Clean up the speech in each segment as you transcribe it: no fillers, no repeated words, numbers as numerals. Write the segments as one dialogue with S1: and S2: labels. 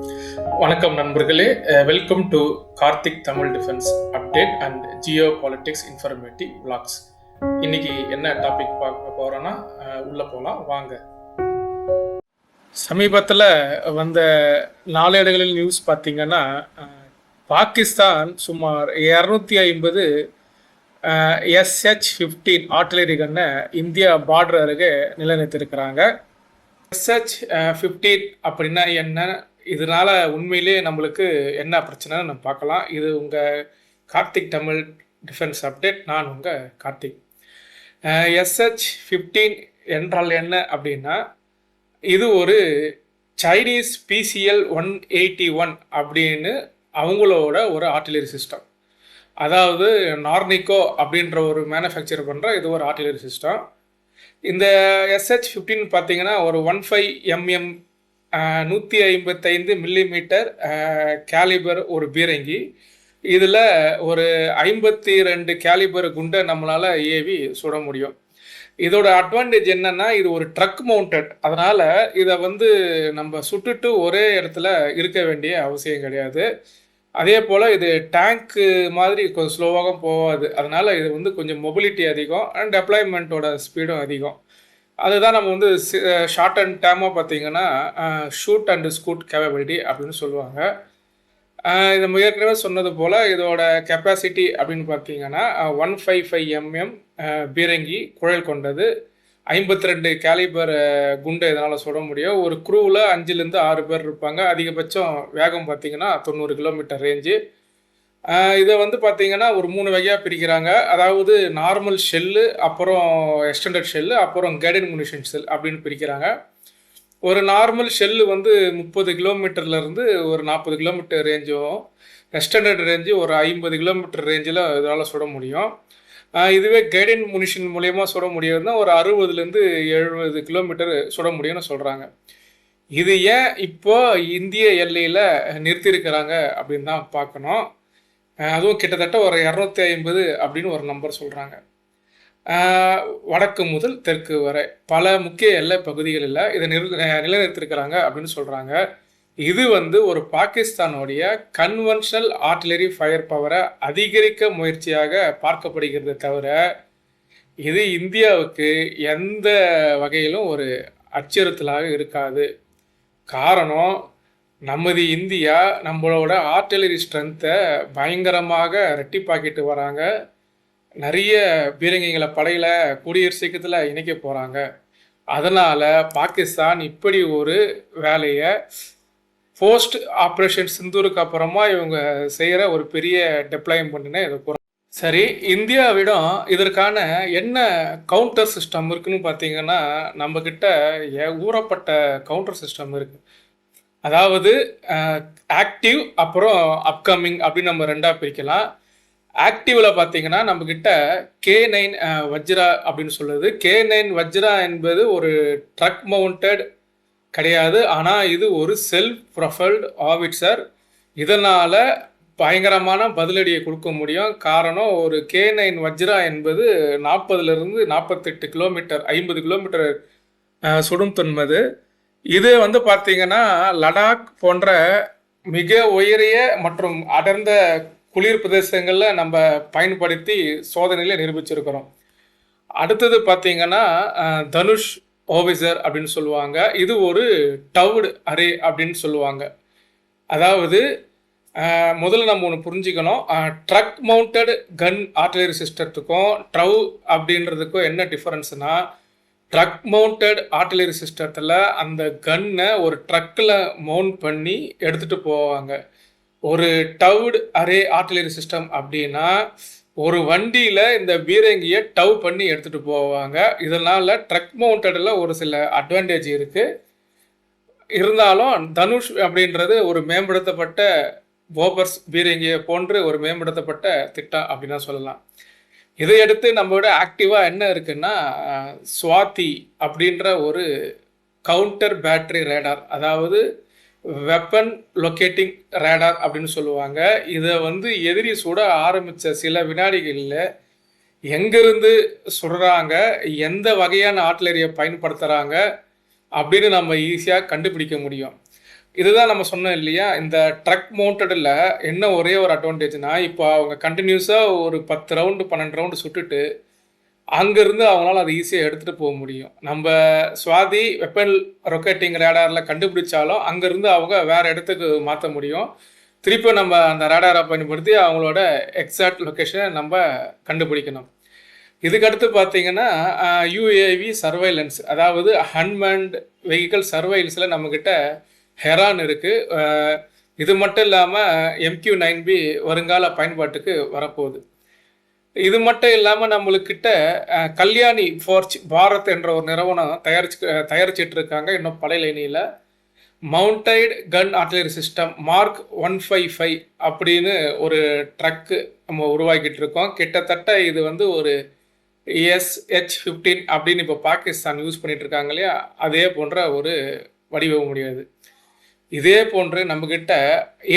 S1: வணக்கம் நண்பர்களே. Welcome to Karthik Tamil defence update and geopolitics informative blogs. இன்னைக்கு என்ன டாபிக் பார்க்க போகிறோன்னா உள்ளே போகலாம் வாங்க. சமீபத்தில் வந்த நாளேடுகளில் நியூஸ் பார்த்தீங்கன்னா, பாகிஸ்தான் சுமார் 250 SH-15 ஆர்டிலரி கன்னை இந்தியா பார்டர் அருகே நிலைநிறுத்தியிருக்கிறாங்க. SH-15 அப்படின்னா என்ன, இதனால் உண்மையிலே நம்மளுக்கு என்ன பிரச்சனைன்னு நம்ம பார்க்கலாம். இது உங்கள் கார்த்திக் தமிழ் டிஃபென்ஸ் அப்டேட். நான் உங்கள் கார்த்திக். SH-15 என்றால் என்ன அப்படின்னா, இது ஒரு சைனீஸ் PCL-181 அப்படின்னு அவங்களோட ஒரு ஆர்டிலரி சிஸ்டம். அதாவது நார்னிகோ அப்படின்ற ஒரு மேனுஃபேக்சர் பண்ணுற இது ஒரு ஆர்டிலரி சிஸ்டம். இந்த SH-15 பார்த்தீங்கன்னா ஒரு 15 mm 155 மில்லிமீட்டர் கேலிபர் ஒரு பீரங்கி. இதில் ஒரு 52 கேலிபர் குண்டை நம்மளால் ஏவி சுட முடியும். இதோட அட்வான்டேஜ் என்னென்னா, இது ஒரு ட்ரக் மவுண்டட். அதனால் இதை நம்ம சுட்டுட்டு ஒரே இடத்துல இருக்க வேண்டிய அவசியம் கிடையாது. அதே போல் இது டேங்க்கு மாதிரி கொஞ்சம் ஸ்லோவாக போகாது. அதனால் இது கொஞ்சம் மொபிலிட்டி அதிகம் அண்ட் டெப்ளாய்மெண்ட்டோட ஸ்பீடும் அதிகம். அதுதான் நம்ம ஷார்ட் அண்ட் டேமாக பார்த்தீங்கன்னா ஷூட் அண்ட் ஸ்கூட் கேப்பபிலிட்டி அப்படின்னு சொல்லுவாங்க. இதை ஏற்கனவே சொன்னது போல் இதோட கெப்பாசிட்டி அப்படின்னு பார்த்தீங்கன்னா 155 mm பீரங்கி குழல் கொண்டது, 52 கேலிபர் குண்டை இதனால் சுட முடியும். ஒரு க்ரூவில் 5லேருந்து 6 பேர் இருப்பாங்க. அதிகபட்சம் வேகம் பார்த்தீங்கன்னா 90 கிலோமீட்டர் ரேஞ்சு. இதை பார்த்தீங்கன்னா ஒரு 3 வகையாக பிரிக்கிறாங்க. அதாவது நார்மல் ஷெல்லு, அப்புறம் எக்ஸ்டெண்டட் ஷெல்லு, அப்புறம் கைடட் முனிஷன் ஷெல் அப்படின்னு பிரிக்கிறாங்க. ஒரு நார்மல் ஷெல்லு 30 கிலோமீட்டர்லேருந்து ஒரு 40 கிலோமீட்டர் ரேஞ்சும், எக்ஸ்டெண்டட் ரேஞ்சு ஒரு 50 கிலோமீட்டர் ரேஞ்சில் இதனால் சுட முடியும். இதுவே கைடட் முனிஷன் மூலயமா சுட முடியுதுன்னா ஒரு 60லேருந்து 70 கிலோமீட்டர் சுட முடியும்னு சொல்கிறாங்க. இது ஏன் இப்போ இந்திய எல்லையில் நிறுத்தியிருக்கிறாங்க அப்படின்னு தான் பார்க்கணும். அதுவும் கிட்டத்தட்ட ஒரு 250 அப்படின்னு ஒரு நம்பர் சொல்கிறாங்க. வடக்கு முதல் தெற்கு வரை பல முக்கிய எல்லை பகுதிகளில் இதை நிலைநிறுத்திருக்கிறாங்க அப்படின்னு சொல்கிறாங்க. இது ஒரு பாகிஸ்தானுடைய கன்வென்ஷனல் ஆர்டிலரி ஃபயர் பவரை அதிகரிக்க முயற்சியாக பார்க்கப்படுகிறது தவிர, இது இந்தியாவுக்கு எந்த வகையிலும் ஒரு அச்சுறுத்தலாக இருக்காது. காரணம், நமது இந்தியா நம்மளோட ஆர்டிலரி ஸ்ட்ரென்த்தை பயங்கரமாக ரெட்டிப்பாக்கிட்டு வராங்க. நிறைய பீரங்கிகளை படையில் கூடிய சீக்கிரத்தில் இணைக்க போகிறாங்க. அதனால் பாகிஸ்தான் இப்படி ஒரு வேலையை போஸ்ட் ஆப்ரேஷன் சிந்தூருக்கு அப்புறமா இவங்க செய்கிற ஒரு பெரிய டெப்ளாய்மெண்ட்னு இதை போகிறாங்க. சரி, இந்தியாவிடம் இதற்கான என்ன கவுண்டர் சிஸ்டம் இருக்குன்னு பார்த்தீங்கன்னா, நம்மக்கிட்ட ஊறப்பட்ட கவுண்டர் சிஸ்டம் இருக்குது. அதாவது ஆக்டிவ் அப்புறம் அப்கமிங் அப்படின்னு நம்ம ரெண்டாக பிரிக்கலாம். ஆக்டிவில் பார்த்தீங்கன்னா நம்மக்கிட்ட K9 வஜ்ரா அப்படின்னு சொல்லுது. K9 வஜ்ரா என்பது ஒரு ட்ரக் மவுண்டட் கிடையாது, ஆனால் இது ஒரு செல்ஃப் ப்ரொஃபைல்டு ஆவிட்சர். இதனால் பயங்கரமான பதிலடியை கொடுக்க முடியும். காரணம், ஒரு K9 வஜ்ரா என்பது 40லேருந்து 48 கிலோமீட்டர் 50 கிலோமீட்டர் சுடும் தன்மது. இது பார்த்தீங்கன்னா லடாக் போன்ற மிக உயரிய மற்றும் அடர்ந்த குளிர் பிரதேசங்களில் நம்ம பயன்படுத்தி சோதனையில் நிரூபிச்சிருக்கிறோம். அடுத்தது பார்த்தீங்கன்னா தனுஷ் ஓவிசர் அப்படின்னு சொல்லுவாங்க. இது ஒரு டவுடு அரே அப்படின்னு சொல்லுவாங்க. அதாவது முதல்ல நம்ம ஒன்று புரிஞ்சுக்கணும், ட்ரக் மவுண்டட் கன் ஆர்டிலரி சிஸ்டத்துக்கும் ட்ரவ் அப்படின்றதுக்கும் என்ன டிஃபரன்ஸ்னால், ட்ரக் மவுண்டட் ஆர்டிலரி சிஸ்டத்தில் அந்த கன்னை ஒரு ட்ரக்கில் மவுண்ட் பண்ணி எடுத்துகிட்டு போவாங்க. ஒரு டவுடு அரே ஆர்டிலரி சிஸ்டம் அப்படின்னா ஒரு வண்டியில் இந்த பீரங்கியை டவ் பண்ணி எடுத்துகிட்டு போவாங்க. இதனால் ட்ரக் மவுண்டடில் ஒரு சில அட்வான்டேஜ் இருக்குது. இருந்தாலும் தனுஷ் அப்படின்றது ஒரு மேம்படுத்தப்பட்ட போபர்ஸ் பீரங்கியை போன்று ஒரு மேம்படுத்தப்பட்ட திட்டம் அப்படின்னு தான் சொல்லலாம். இதையடுத்து நம்மளோட ஆக்டிவாக என்ன இருக்குன்னா, ஸ்வாதி அப்படின்ற ஒரு கவுண்டர் பேட்டரி ரேடார், அதாவது வெப்பன் லொக்கேட்டிங் ரேடார் அப்படின்னு சொல்லுவாங்க. இதை எதிரி சுட ஆரம்பித்த சில வினாடிகளில் எங்கேருந்து சுடுறாங்க, எந்த வகையான ஆர்டிலரியை பயன்படுத்துகிறாங்க அப்படின்னு நம்ம ஈஸியாக கண்டுபிடிக்க முடியும். இதுதான் நம்ம சொன்னோம் இல்லையா, இந்த ட்ரக் மவுண்டடில் என்ன ஒரே ஒரு அட்வான்டேஜ்னா, இப்போ அவங்க கண்டினியூஸாக ஒரு 10 ரவுண்டு 12 ரவுண்டு சுட்டுட்டு அங்கேருந்து அவங்களால அதை ஈஸியாக எடுத்துகிட்டு போக முடியும். நம்ம சுவாதி வெப்பன் ரொக்கேட்டிங் ரேடாரில் கண்டுபிடிச்சாலும் அங்கேருந்து அவங்க வேறு இடத்துக்கு மாற்ற முடியும். திருப்பி நம்ம அந்த ரேடாரை பயன்படுத்தி அவங்களோட எக்ஸாக்ட் லொக்கேஷனை நம்ம கண்டுபிடிக்கணும். இதுக்கடுத்து பார்த்தீங்கன்னா யூஏவி சர்வைலன்ஸ், அதாவது அன்மேன்ட் வெஹிக்கிள் சர்வைலன்ஸில் நம்மக்கிட்ட ஹெரான் இருக்குது. இது மட்டும் இல்லாமல் MQ-9B வருங்கால பயன்பாட்டுக்கு வரப்போகுது. இது மட்டும் இல்லாமல் நம்மளுக்கிட்ட கல்யாணி ஃபோர்ஜ் பாரத் என்ற ஒரு நிறுவனம் தயாரிச்சிட்டு இருக்காங்க. இன்னும் படையணியில் மவுண்டைடு கன் ஆர்டிலரி சிஸ்டம் மார்க் 155 அப்படின்னு ஒரு ட்ரக்கு நம்ம உருவாக்கிட்டு இருக்கோம். கிட்டத்தட்ட இது வந்து ஒரு SH-15 அப்படின்னு இப்போ பாகிஸ்தான் யூஸ் பண்ணிட்டு இருக்காங்க இல்லையா, அதே போன்ற ஒரு வடிவம் முடியாது. இதே போன்று நம்மக்கிட்ட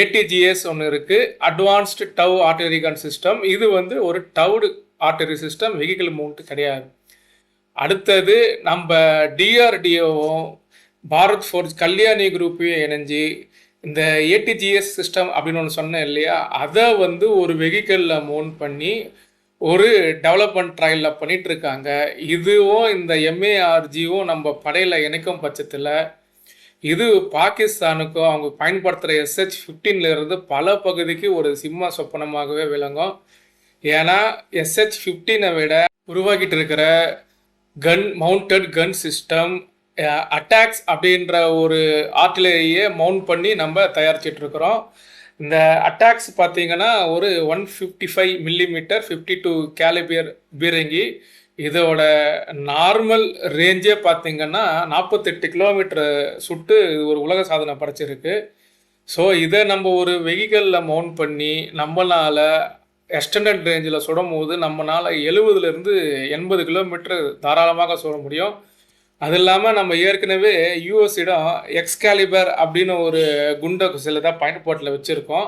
S1: ATGS ஒன்று இருக்குது, advanced towed artillery gun system. இது வந்து ஒரு towed artillery system, vehicle mount கிடையாது. அடுத்தது நம்ம DRDOவும் பாரத் ஃபோர்ஜ் கல்யாணி குரூப்பையும் இணைஞ்சி இந்த ATGS சிஸ்டம் அப்படின்னு ஒன்று சொன்னேன் இல்லையா, அதை வந்து ஒரு வெஹிக்கிளில் மவுண்ட் பண்ணி ஒரு டெவலப்மெண்ட் ட்ரையலில் பண்ணிகிட்ருக்காங்க. இதுவும் இந்த MARGவும் நம்ம படையில் இணைக்கும் பட்சத்தில் இது பாகிஸ்தானுக்கும் அவங்க பயன்படுத்துகிற SH-15 பல பகுதிக்கு ஒரு சிம்ம சொப்பனமாகவே விளங்கும். ஏன்னா SH-15 விட உருவாக்கிட்டு இருக்கிற கன் மவுண்டட் கன் சிஸ்டம் அட்டாக்ஸ் அப்படின்ற ஒரு ஆர்டிலரியை மவுண்ட் பண்ணி நம்ம தயாரிச்சிட்ருக்கிறோம். இந்த அட்டாக்ஸ் பார்த்தீங்கன்னா ஒரு 155 மில்லிமீட்டர் 52 கேலிபர் பீரங்கி. இதோட நார்மல் ரேஞ்சே பார்த்திங்கன்னா 48 கிலோமீட்டர் சுட்டு இது ஒரு உலக சாதனை படைச்சிருக்கு. ஸோ இதை நம்ம ஒரு வெஹிக்கிளில் மவுண்ட் பண்ணி நம்மளால் எக்ஸ்டெண்டட் ரேஞ்சில் சுடும் போது நம்மளால் 70லேருந்து 80 கிலோமீட்டர் தாராளமாக சுட முடியும். அது இல்லாமல் நம்ம ஏற்கனவே யூஎஸிடம் எக்ஸ்காலிபர் அப்படின்னு ஒரு குண்டை சில தான் பயன்பாட்டில் வச்சுருக்கோம்.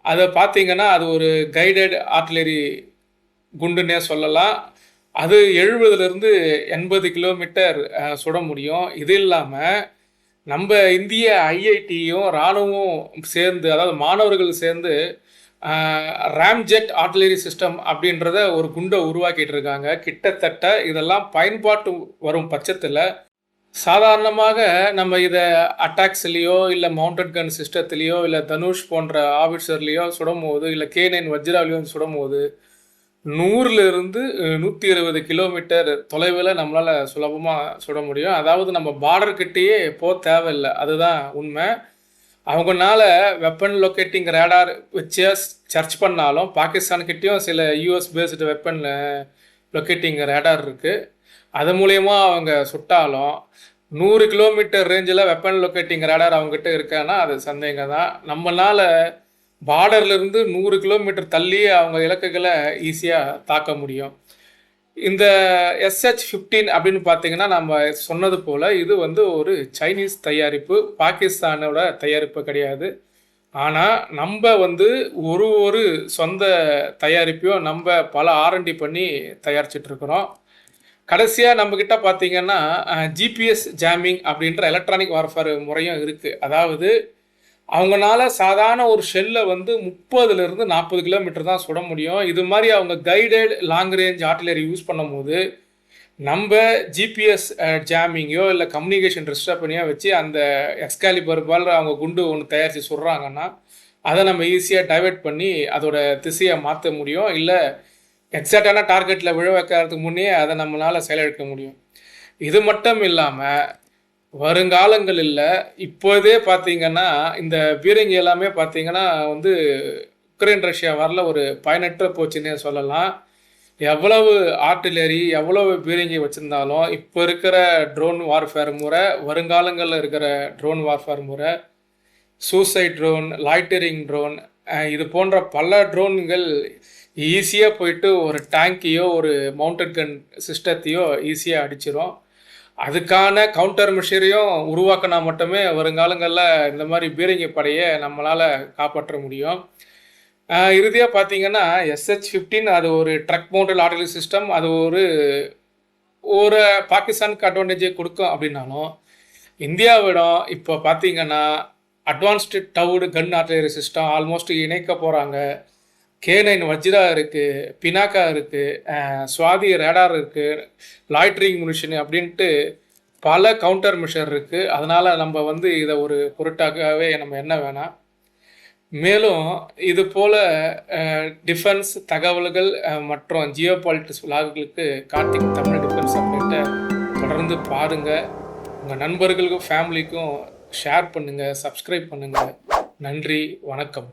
S1: அதை பார்த்திங்கன்னா அது ஒரு கைடட் ஆர்டிலரி குண்டுன்னே சொல்லலாம். அது 70லேருந்து 80 கிலோமீட்டர் சுட முடியும். இது இல்லாமல் நம்ம இந்திய IITயும் இராணுவமும் சேர்ந்து, அதாவது மாணவர்கள் சேர்ந்து ராம்ஜெட் ஆர்டிலரி சிஸ்டம் அப்படின்றத ஒரு குண்டை உருவாக்கிட்டு இருக்காங்க. கிட்டத்தட்ட இதெல்லாம் பயன்பாட்டு வரும் பட்சத்தில் சாதாரணமாக நம்ம இதை அட்டாக்ஸ்லேயோ இல்லை மவுண்டட் கன் சிஸ்டத்துலேயோ இல்லை தனுஷ் போன்ற ஆஃபீஸர்லேயோ சுடும் போது, இல்லை K9 வஜ்ராவிலையோ சுடும் போது 100லேருந்து 120 கிலோமீட்டர் தொலைவில் நம்மளால் சுலபமாக சுட முடியும். அதாவது நம்ம பார்டர்கிட்டேயே போக தேவையில்லை, அதுதான் உண்மை. அவங்களால வெப்பன் லொக்கேட்டிங் ரேடார் வச்சு சர்ச் பண்ணாலும் பாகிஸ்தான்கிட்டையும் சில US based weapon locating radar இருக்குது. அது மூலயமா அவங்க சுட்டாலும் 100 கிலோமீட்டர் ரேஞ்சில் வெப்பன் லொக்கேட்டிங் ரேடார் அவங்ககிட்ட இருக்கான்னா அது சந்தேகம் தான். நம்மளால் பார்டர்லேருந்து 100 கிலோமீட்டர் தள்ளி அவங்க இலக்குகளை ஈஸியாக தாக்க முடியும். இந்த SH-15 அப்படின்னு பார்த்தீங்கன்னா நம்ம சொன்னது போல் இது வந்து ஒரு சைனீஸ் தயாரிப்பு, பாகிஸ்தானோட தயாரிப்பு கிடையாது. ஆனால் நம்ம வந்து ஒரு சொந்த தயாரிப்பையும் நம்ம பல R&D பண்ணி தயாரிச்சிட்ருக்குறோம். கடைசியாக நம்மக்கிட்ட பார்த்திங்கன்னா GPS ஜாமிங் அப்படின்ற எலக்ட்ரானிக் வார்ஃபேர் முறையும் இருக்குது. அதாவது அவங்களால சாதாரண ஒரு ஷெல்லை வந்து 30லேருந்து 40 கிலோமீட்டர் தான் சுட முடியும். இது மாதிரி அவங்க guided long range artillery use பண்ணும்போது நம்ம GPS ஜாமிங்கோ இல்லை கம்யூனிகேஷன் டிஸ்டர்பனியோ வச்சு அந்த எக்ஸ்காலிபர் பால் அவங்க குண்டு ஒன்று தயாரித்து சுடுறாங்கன்னா அதை நம்ம ஈஸியாக டைவெர்ட் பண்ணி அதோட திசையை மாற்ற முடியும். இல்லை எக்ஸாக்டான டார்கெட்டில் விழ வைக்கிறதுக்கு முன்னே அதை நம்மளால் செயலிழக்க முடியும். இது மட்டும் இல்லாமல் வருங்காலங்களில் இப்போதே பார்த்திங்கன்னா இந்த பீரங்கி எல்லாமே பார்த்திங்கன்னா வந்து உக்ரைன் ரஷ்யா வரல ஒரு பயனற்ற போச்சுன்னே சொல்லலாம். எவ்வளவு ஆர்டிலரி எவ்வளவு பீரங்கி வச்சுருந்தாலும் இப்போ இருக்கிற ட்ரோன் வார்ஃபேர் முறை, வருங்காலங்களில் இருக்கிற ட்ரோன் வார்ஃபேர் முறை, சூசைட் ட்ரோன், லாய்டரிங் ட்ரோன், இது போன்ற பல ட்ரோன்கள் ஈஸியாக போயிட்டு ஒரு டேங்கையோ ஒரு மவுண்டட் கன் சிஸ்டத்தையோ ஈஸியாக அடிச்சிடும். அதுக்கான கவுண்டர் மெஷரையும் உருவாக்கினா மட்டுமே வருங்காலங்களில் இந்த மாதிரி பீரங்கி படையை நம்மளால் காப்பாற்ற முடியும். இறுதியாக பார்த்தீங்கன்னா SH-15 அது ஒரு ட்ரக் மவுண்டட் ஆர்டிலரி சிஸ்டம். அது ஒரு பாகிஸ்தானுக்கு அட்வான்டேஜை கொடுக்கும் அப்படின்னாலும் இந்தியாவிடம் இப்போ பார்த்தீங்கன்னா அட்வான்ஸ்டு டவுடு கன் ஆர்டிலரி சிஸ்டம் ஆல்மோஸ்ட் இணைக்க போகிறாங்க. K9 வஜ்ரா இருக்குது, பினாக்கா இருக்குது, சுவாதி ரேடார் இருக்குது, லாய்ட்ரிங் முனிஷன் அப்படின்ட்டு பல கவுண்டர் மெஷர் இருக்குது. அதனால் நம்ம வந்து இதை ஒரு பொருட்டாகவே நம்ம என்ன வேணாம். மேலும் இது போல் டிஃபென்ஸ் தகவல்கள் மற்றும் ஜியோ பாலிட்டிக்ஸ் விலாகுகளுக்கு கார்த்திக் தமிழ் டிஃபென்ஸ் அப்டேட்டை தொடர்ந்து பாருங்கள். உங்கள் நண்பர்களுக்கும் ஃபேமிலிக்கும் ஷேர் பண்ணுங்கள், சப்ஸ்கிரைப் பண்ணுங்கள். நன்றி, வணக்கம்.